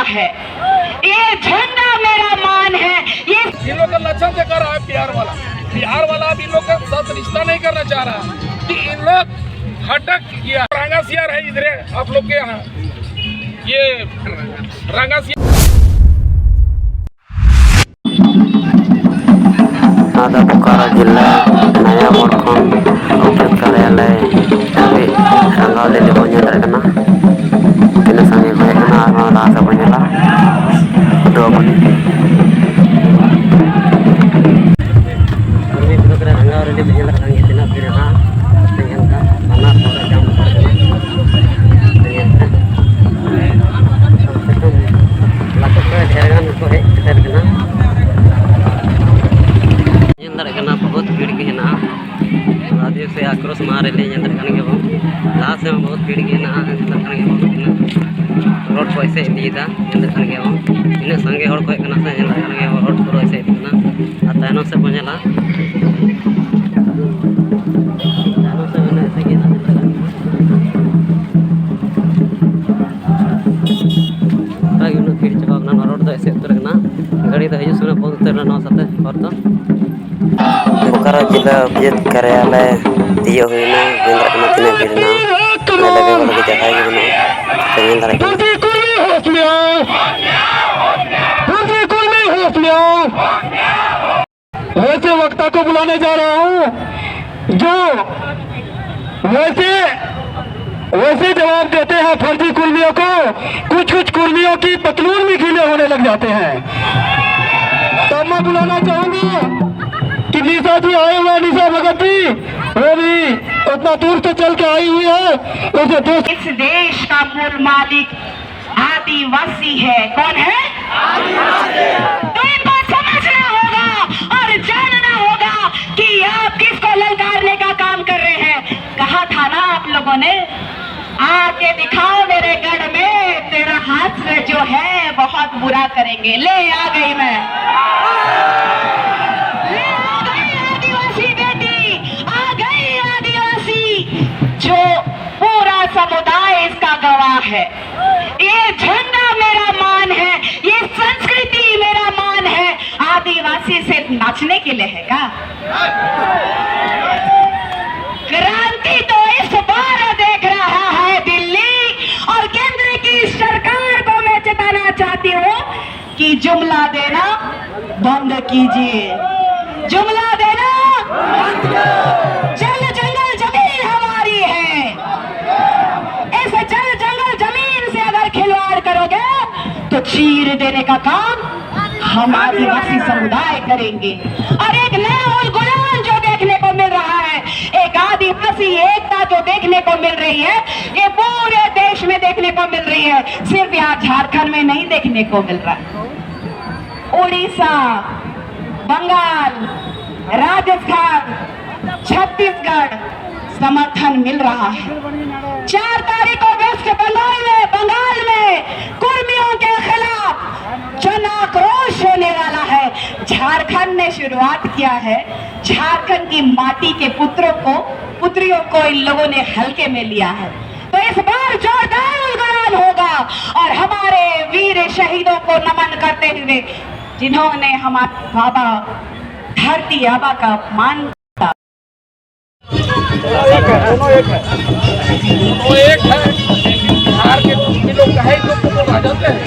है, ये झंडा मेरा मान है। ये इन लोग का लक्षण से कर रहा है बिहार वाला अब इन लोग का साथ रिश्ता नहीं करना चाह रहा कि इन लोग हटक किया। रंगा सियार है इधर आप लोग के यहाँ, ये रंगा सियार बोकारो जिला नया मोड़ ऑफिस कार्यालय रंगाव दिल्ली बन जाना तीन संगे लहा से बन रंगाव रेडी तीन भीड़ बहुत भीड़ के हेना आदिवासी आक्रोश मार रही लहा से बहुत भीड़ के रोड को ऐसे इदीदा इन संगे हर को रोड पूरा ऐसे तैनों से बनेला भीड़ चाबा रोड तो ऐसे उतर गाड़ी तो हजू बंद उतर साथे और बोकारो जिला ऑफिस कार्यालय दियो होना तीन भीड़ना लगे जगह वैसे वक्ता को बुलाने जा रहा हूँ जो वैसे जवाब देते हैं फर्जी कुर्मियों को। कुछ कुर्मियों की पतलून भी गीले होने लग जाते हैं। तो मैं बुलाना चाहूंगा कि निशा जी आए हुए, निशा भगत जी, वो भी उतना दूर से चल के आई हुई है। उसे इस देश का मूल मालिक आदिवासी है। कौन है? तो इनको समझना होगा और जानना होगा कि आप किसको ललकारने का काम कर रहे हैं। कहा था ना आप लोगों ने, आके दिखाओ मेरे गढ़ में, तेरा हाथ में जो है बहुत बुरा करेंगे। ले आ गई मैं, जो पूरा समुदाय इसका गवाह है। ये झंडा मेरा मान है, ये संस्कृति मेरा मान है। आदिवासी सिर्फ नाचने के लिए है क्या? क्रांति तो इस बार देख रहा है दिल्ली और केंद्र की सरकार को मैं चेताना चाहती हूँ कि जुमला देना बंद कीजिए, जुमला देना जल जंगल जमीन हमारी है। इस जल जंगल जमीन से अगर खिलवाड़ करोगे तो चीर देने का काम हम आदिवासी समुदाय करेंगे। और एक नया गुलाम जो देखने को मिल रहा है, एक आदिवासी एकता जो देखने को मिल रही है, ये पूरे देश में देखने को मिल रही है, सिर्फ यहाँ झारखंड में नहीं देखने को मिल रहा। उड़ीसा, बंगाल, राजस्थान, छत्तीसगढ़ समर्थन मिल रहा है। 4 तारीख को वेस्ट बंगाल में कुर्मियों के खिलाफ जन आक्रोश होने वाला है। झारखंड ने शुरुआत किया है। झारखंड की माटी के पुत्रियों को इन लोगों ने हल्के में लिया है। तो इस बार जोरदार उलगुलान होगा और हमारे वीर शहीदों को नमन करते हुए, जिन्होंने हमारे बाबा धरती आबा का अपमान किया। दोनों एक है बिहार के लोग कहे लोग तो आ जाते हैं।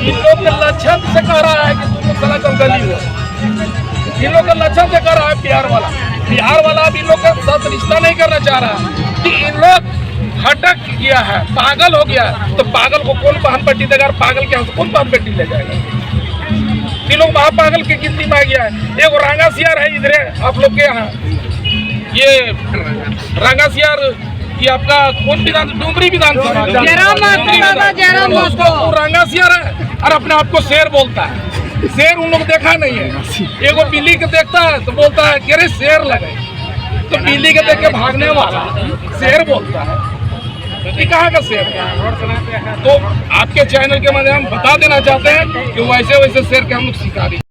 इन लोग के लक्षण से कह रहा है कि तुम लोग चला चल गली हो। इन लोग के लक्षण से कह रहा है बिहार वाला अब इन लोग का साथ रिश्ता नहीं करना चाह रहा कि इन लोग हटक किया है, पागल हो गया है। तो पागल को कौन पान पट्टी देगा? पागल के यहाँ से कौन पान पट्टी ले जाएगा? ये लोग महापागल की गिनती में आ गया है। एक रंगा सियार है इधर आप लोग के यहाँ, ये रंगा सियार, ये आपका कौन विधान, डुमरी विधानसभा रंगा सियार है और अपने आप को शेर बोलता है। शेर उन लोग देखा नहीं है। एगो बिल्ली के देखता है तो बोलता है कि अरे शेर लगे, तो बिल्ली के देख के भागने वाला शेर बोलता है। ये कहाँ का शेर है? तो आपके चैनल के माध्यम हम बता देना चाहते हैं कि वैसे शेर के हम लोग सिखा रहे हैं।